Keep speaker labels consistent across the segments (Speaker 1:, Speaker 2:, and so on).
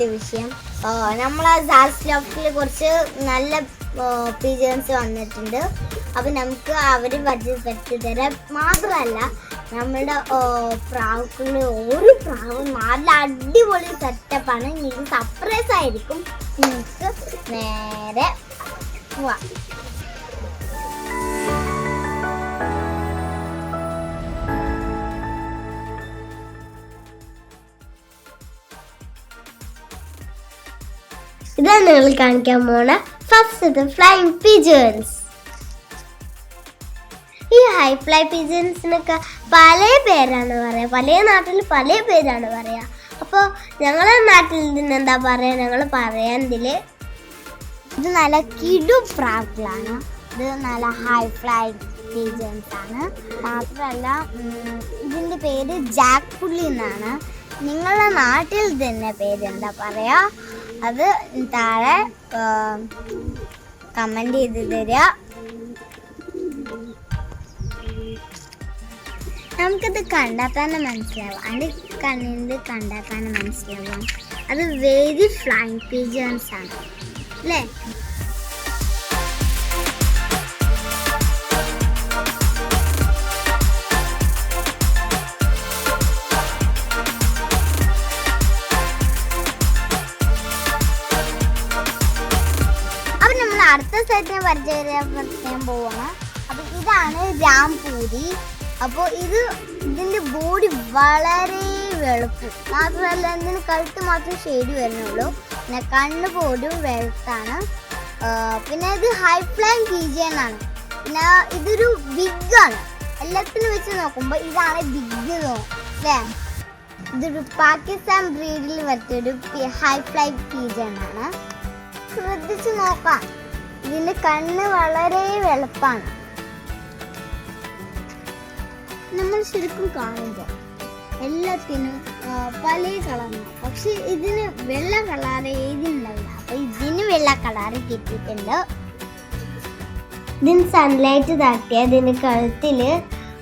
Speaker 1: ഇന്നത്തെ വിഷയം. നമ്മളെ സാസ് ലോഫ്റ്റിൽ കുറച്ച് നല്ല പിജൻസ് വന്നിട്ടുണ്ട്. അപ്പം നമുക്ക് അവർ പരിചയപ്പെടുത്തി തരാം. മാത്രമല്ല നമ്മുടെ പ്രാവുകളിൽ ഒരു പ്രാവ് നല്ല അടിപൊളി സെറ്റപ്പാണ്. നിങ്ങൾക്ക് സർപ്രൈസ് ആയിരിക്കും. നിങ്ങൾക്ക് നേരെ പോവാം. ഇതാണ് നിങ്ങൾ കാണിക്കാൻ പോണ ഫസ്റ്റ് ഫ്ലൈങ് പിജൻസ്. ഈ ഹൈ ഫ്ലൈ പിജൻസിനൊക്കെ പല പേരാണ് പറയുക. പല നാട്ടിൽ പല പേരാണ് പറയുക. അപ്പോൾ ഞങ്ങളുടെ നാട്ടിൽ ഇതിനെന്താ പറയുക, ഞങ്ങൾ പറയാൻ ഇത് നല്ല കിടു പ്രാവുകളാണ്. ഇത് നല്ല ഹൈ ഫ്ലൈ പിജൻസ് ആണ്. മാത്രമല്ല ഇതിൻ്റെ പേര് ജാക്ക് പുള്ളി എന്നാണ്. നിങ്ങളുടെ നാട്ടിൽ തന്നെ പേരെന്താ പറയുക അത് താഴെ കമൻറ്റ് ചെയ്ത് തരിക. നമുക്കത് കണ്ടാൽ തന്നെ മനസ്സിലാവും. അതിൻ്റെ കണ്ണിൻ്റെ കണ്ടാൽ തന്നെ മനസ്സിലാവും അത് വെരി ഫ്ലൈങ് പിജൻസ് ആണ് അല്ലേ. അടുത്ത സെറ്റിനെ പരിചയപ്പെടുത്താൻ പോവാണ്. അപ്പം ഇതാണ് രാംപൂരി. അപ്പോൾ ഇതിൻ്റെ ബോഡി വളരെ വെളുപ്പ്. മാത്രമല്ല ഇതിന് കഴുത്ത് മാത്രം ഷെയ്ഡ് വരുന്നുള്ളൂ. പിന്നെ കണ്ണ് പോലും വെളുത്താണ്. പിന്നെ ഇത് ഹൈ ഫ്ലൈങ് പിജിയൻ ആണ്. പിന്നെ ഇതൊരു ബിഗാണ്. എല്ലാത്തിനും വെച്ച് നോക്കുമ്പോൾ ഇതാണ് ബിഗ് അല്ലേ. ഇതൊരു പാകിസ്ഥാൻ ബ്രീഡിൽ വരുത്തിയൊരു ഹൈ ഫ്ലൈ പിജിയൻ ആണ്. ശ്രദ്ധിച്ച് നോക്കാം. ഇതിൻ്റെ കണ്ണ് വളരെ വെളുപ്പാണ്. നമ്മൾ ശരിക്കും കാണുമ്പോൾ എല്ലാത്തിനും പല കളറാണ്. പക്ഷെ ഇതിന് വെള്ള കളറ് ഏതിനുണ്ടാവില്ല. അപ്പൊ ഇതിന് വെള്ള കളറ് കിട്ടിയിട്ടുണ്ട്. ഇതിന് സൺലൈറ്റ് തട്ടിയാൽ ഇതിന് കഴുത്തിൽ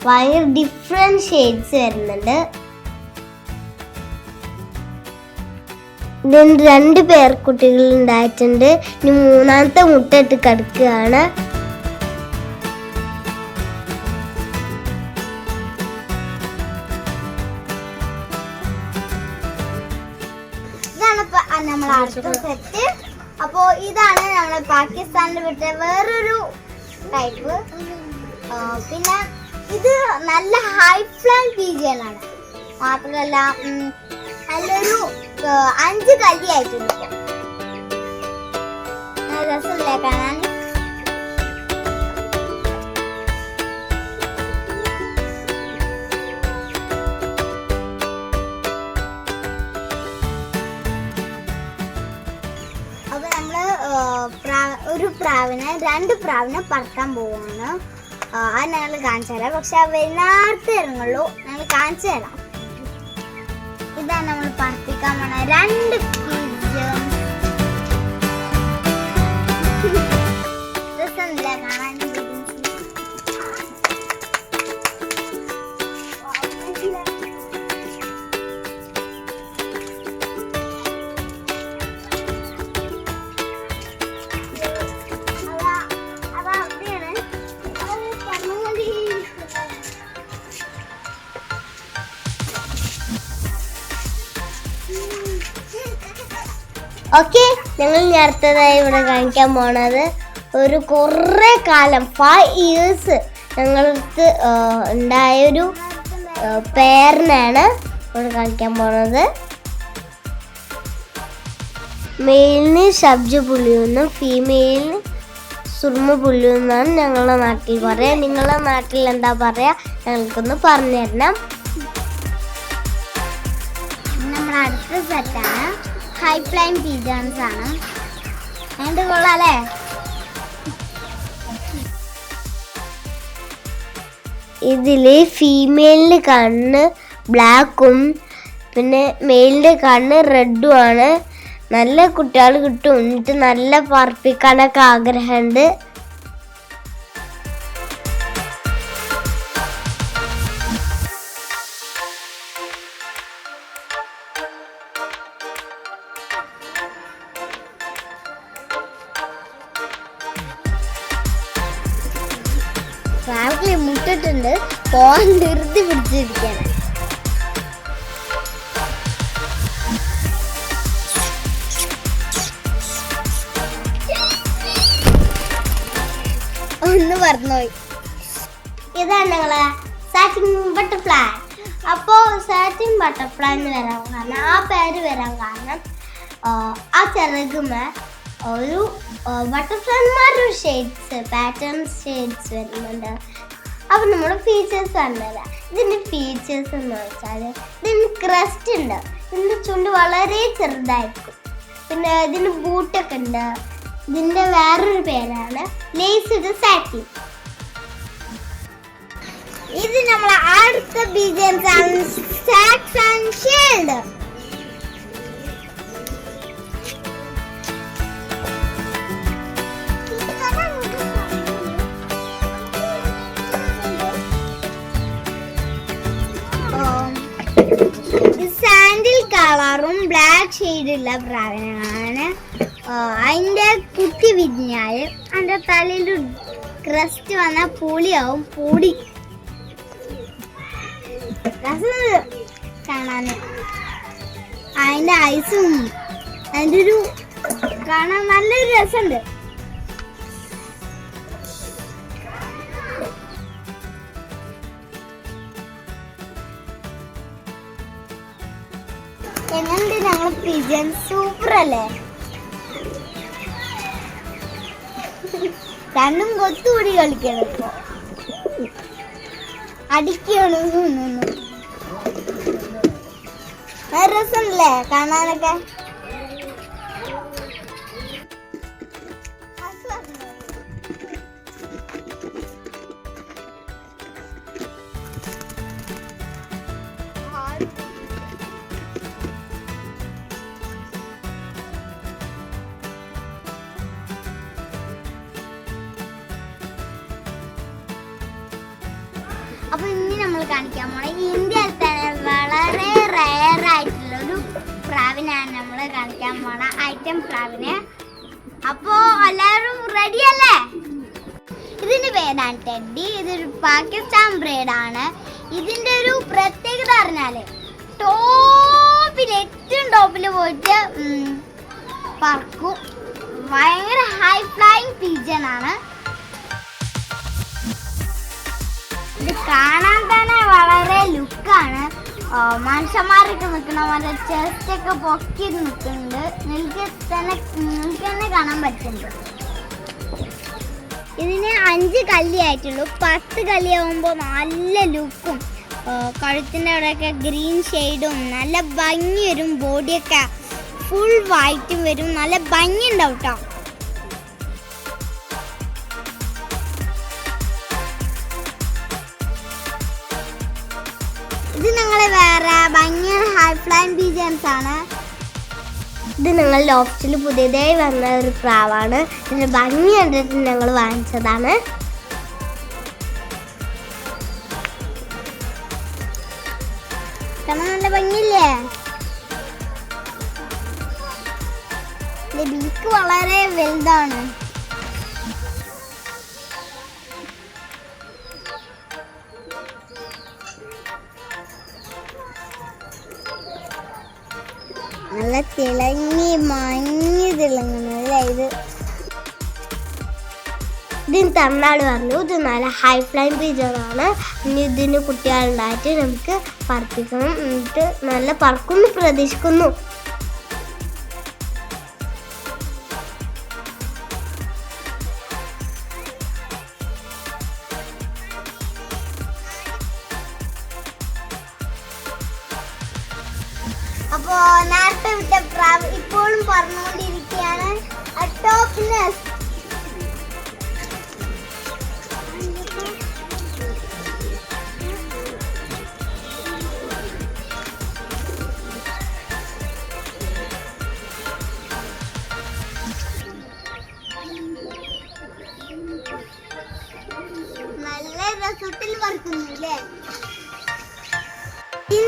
Speaker 1: ഭയങ്കര ഡിഫറെൻറ്റ് ഷെയ്ഡ്സ് വരുന്നുണ്ട്. ഇതിന് 2 പേർക്കുട്ടികൾ ഉണ്ടായിട്ടുണ്ട്. ഇനി 3ാമത്തെ മുട്ട ഇട്ട് കിടക്കുകയാണ്. ഇതാണ് നമ്മളെ അടുത്ത സെറ്റ്. അപ്പോ ഇതാണ് നമ്മളെ പാകിസ്ഥാനിൽ വിട്ട വേറൊരു ടൈപ്പ്. പിന്നെ ഇത് നല്ല ഹൈ ഫ്ലൈങ് പിജിയൻ ആണ്. മാത്രമല്ല നല്ലൊരു 5 കല്ലിയായിട്ടുണ്ട്. രസമില്ലേ കാണാൻ. അപ്പൊ നമ്മള് ഒരു പ്രാവിനെ 2 പ്രാവിനെ പറക്കാൻ പോവാണ്. അത് ഞങ്ങൾ കാണിച്ചു തരാം. പക്ഷെ വൈകുന്നേരത്തെ ഇറങ്ങുള്ളൂ. ഞങ്ങൾ കാണിച്ചു തരാം. ഇതാണ് നമ്മൾ പറപ്പിക്കാൻ പോണ 2 രസമില്ല കാണാൻ. ഓക്കെ, ഞങ്ങൾ അടുത്തതായി ഇവിടെ കാണിക്കാൻ പോണത് ഒരു കുറേ കാലം 5 ഇയേഴ്സ് ഞങ്ങൾക്ക് ഉണ്ടായൊരു പേരിനാണ് ഇവിടെ കാണിക്കാൻ പോണത്. മെയിലിന് സബ്ജ പുള്ളിയെന്നും ഫീമെയിലിന് സുർമ പുള്ളിയെന്നാണ് ഞങ്ങളുടെ നാട്ടിൽ പറയുക. നിങ്ങളുടെ നാട്ടിൽ എന്താ പറയുക ഞങ്ങൾക്കൊന്ന് പറഞ്ഞു തരണം. നമ്മുടെ അടുത്ത സെറ്റാണ് ഹൈ ഫ്ലൈങ് പിജൻസ് ആണ്. അതിൻ്റെ കൊള്ളാല്ലേ. ഇതിൽ ഫീമെയിലിൻ്റെ കണ്ണ് ബ്ലാക്കും പിന്നെ മെയിലിൻ്റെ കണ്ണ് റെഡും ആണ്. നല്ല കുട്ടികൾ കിട്ടും. എന്നിട്ട് നല്ല പറപ്പിക്കാനൊക്കെ ആഗ്രഹമുണ്ട്. പ്രാവിൽ മുട്ടിട്ടുണ്ട്, പോകാൻ ധൃതി പിടിച്ചിരിക്കുകയാണ്. ഒന്ന് പറഞ്ഞുപോയി. ഇതാണ് ഞങ്ങളെ സാറ്റിൻ ബട്ടർഫ്ലൈ. അപ്പോൾ സാറ്റിൻ ബട്ടർഫ്ലൈ എന്ന് വരാൻ കാരണം, ആ പേര് വരാൻ കാരണം ആ ചിറകുമേ ഒരു ബട്ടർഫ്ലൈമാരുടെ ഷെയ്ഡ്സ്, പാറ്റേൺ ഷെയ്ഡ്സ് വരുന്നുണ്ട്. അപ്പം നമ്മൾ ഫീച്ചേഴ്സ് കണ്ടുതരാം. ഇതിൻ്റെ ഫീച്ചേഴ്സ് എന്ന് വെച്ചാൽ ഇതിന് ക്രസ്റ്റ് ഉണ്ട്, ഇതിൻ്റെ ചുണ്ട് വളരെ ചെറുതായിരിക്കും, പിന്നെ ഇതിന് ബൂട്ടൊക്കെ ഉണ്ട്. ഇതിൻ്റെ വേറൊരു പേരാണ് ലേസ്ഡ് സാറ്റിൻ. ഇത് നമ്മളെ അടുത്ത ബീജൻസ് ആണ്, സാക്സൺ ഷീൽഡ്. സാൻഡിൽ കളറും ബ്ലാക്ക് ഷെയ്ഡുള്ള പ്രാവിനാണ്. അതിൻ്റെ കുത്തി വിരിഞ്ഞാൽ അതിൻ്റെ തലയിൽ ക്രസ്റ്റ് വന്നാൽ പൊളിയാവും, പൊടി കാണാൻ. അതിൻ്റെ ഐസും അതിൻ്റെ ഒരു കാണാൻ നല്ലൊരു രസമുണ്ട്. എങ്ങനെയുണ്ട് ഞങ്ങൾ പിജൻ? സൂപ്പർ അല്ലേ? രണ്ടും കൊത്തുകൂടി കളിക്കണം. ഇപ്പൊ അടിക്കണം തോന്നുന്നു. രസമല്ലേ കാണാനൊക്കെ? അപ്പൊ ഇനി നമ്മൾ കാണിക്കാൻ പോണ ഇന്ത്യയിൽ തന്നെ വളരെ റയർ ആയിട്ടുള്ള ഒരു പ്രാവിനാണ് നമ്മൾ കാണിക്കാൻ പോണ, ഐറ്റം പ്രാവിനെ. അപ്പോ എല്ലാവരും റെഡി അല്ലേ? ഇതിന്റെ പേരാണ് ടെഡി. ഇതൊരു പാകിസ്ഥാൻ ബ്രീഡാണ്. ഇതിന്റെ ഒരു പ്രത്യേകത പറഞ്ഞാല് ടോപ്പിൽ, ഏറ്റവും ടോപ്പിൽ പോയിട്ട് പറക്കും. ഭയങ്കര ഹൈ ഫ്ലൈയിങ് പീജൻ ആണ്. ഇത് കാണാൻ തന്നെ വളരെ ലുക്കാണ്. മനുഷ്യന്മാരൊക്കെ നിൽക്കുന്ന പോലെ ചെസ്റ്റ് ഒക്കെ പൊക്കി നിൽക്കുന്നുണ്ട്. നിങ്ങൾക്ക് തന്നെ കാണാൻ പറ്റുന്നുണ്ട്. ഇതിന് 5 കല്ലിയായിട്ടുള്ളൂ. 10 കല്ലിയാവുമ്പോൾ നല്ല ലുക്കും, കഴുത്തിൻ്റെ അവിടെയൊക്കെ ഗ്രീൻ ഷെയ്ഡും നല്ല ഭംഗി വരും. ബോഡിയൊക്കെ ഫുൾ വൈറ്റും വരും, നല്ല ഭംഗി ഉണ്ടാവും കേട്ടോ. ഇത് ഞങ്ങളെ വേറെ ഭംഗിയുള്ള ഹൈ ഫ്ലൈയിങ് പീജൻസ് ആണ്. ഇത് ഞങ്ങൾ ലോഫ്റ്റിൽ പുതിയതായി വന്ന ഒരു പ്രാവാണ്. ഇതിന്റെ ഭംഗി കണ്ടിട്ട് ഞങ്ങൾ വാങ്ങിച്ചതാണ്. കാണാൻ നല്ല ഭംഗിയില്ലേ? ബീക്ക് വളരെ വലുതാണ്. നല്ല തിളങ്ങി മഞ്ഞ് തിളങ്ങുന്നല്ലേ ഇത്. ഇതിന് തമിഴ്നാട് പറഞ്ഞു. ഇത് നല്ല ഹൈ ഫ്ലൈയിങ് പീജറാണ്. ഇനി ഇതിന് കുട്ടികളുണ്ടായിട്ട് നമുക്ക് പറപ്പിക്കണം. എന്നിട്ട് നല്ല പറക്കുമെന്ന് പ്രതീക്ഷിക്കുന്നു. അപ്പോ നേരത്തെ വിട്ട പ്രാവ് ഇപ്പോഴും പറഞ്ഞുകൊണ്ടിരിക്കുകയാണ്. ടോപ്പിന് നല്ല രസത്തിൽ പറക്കുന്നില്ലേ?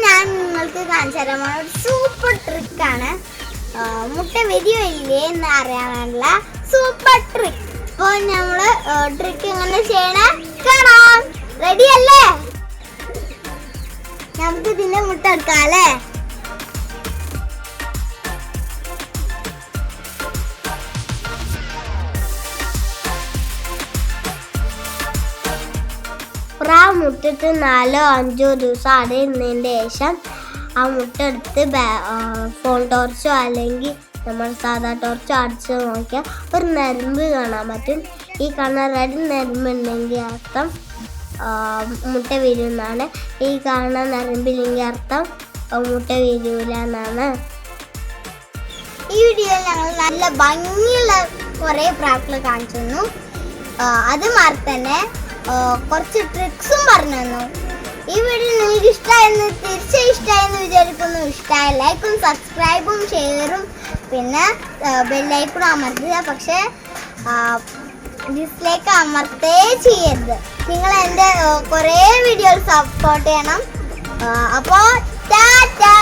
Speaker 1: ഞാൻ നിങ്ങൾക്ക് കാണിച്ചു തരാൻ പോണ ഒരു സൂപ്പർ ട്രിക്കാണ്. മുട്ട വിരിയില്ലേ എന്ന് അറിയാനുള്ള സൂപ്പർ ട്രിക്ക്. അപ്പോൾ നമ്മൾ ട്രിക്ക് എങ്ങനെ ചെയ്യണേ വെക്കണം. റെഡി അല്ലേ? നമുക്ക് ഇതിന്റെ മുട്ട എടുക്കാം അല്ലേ? മുട്ടിട്ട് 4-5 ദിവസം അടയുന്നതിൻ്റെ ശേഷം ആ മുട്ട എടുത്ത് ഫോൺ ടോർച്ചോ അല്ലെങ്കിൽ നമ്മൾ സാധാ ടോർച്ചോ അടിച്ച് നോക്കിയാൽ ഒരു നരമ്പ് കാണാൻ പറ്റും. ഈ കാണാൻ റെഡ് നരമ്പ് ഉണ്ടെങ്കിൽ അർത്ഥം മുട്ട വിരിയുമെന്നാണ്. ഈ കാണാൻ നരമ്പില്ലെങ്കിൽ അർത്ഥം മുട്ട വിരിയൂല എന്നാണ്. ഈ വീഡിയോയിൽ ഞങ്ങൾ നല്ല ഭംഗിയുള്ള കുറേ പ്രാക്കൾ കാണിച്ചു തന്നു. അതുമാതിരി തന്നെ കുറച്ച് ട്രിക്സും പറഞ്ഞു തന്നു. ഈ വീഡിയോ നിങ്ങൾക്ക് ഇഷ്ടമായെന്ന് തീർച്ചയായും ഇഷ്ടമായെന്ന് വിചാരിക്കുന്നു. ഇഷ്ടമായ ലൈക്കും സബ്സ്ക്രൈബും ഷെയറും പിന്നെ ബെല്ലൈക്കണും അമർത്തുക. പക്ഷേ ഡിസ്ലൈക്ക് അമർത്തേ ചെയ്യരുത്. നിങ്ങൾ എൻ്റെ കുറേ വീഡിയോസ് സപ്പോർട്ട് ചെയ്യണം. അപ്പോൾ ടാറ്റാ.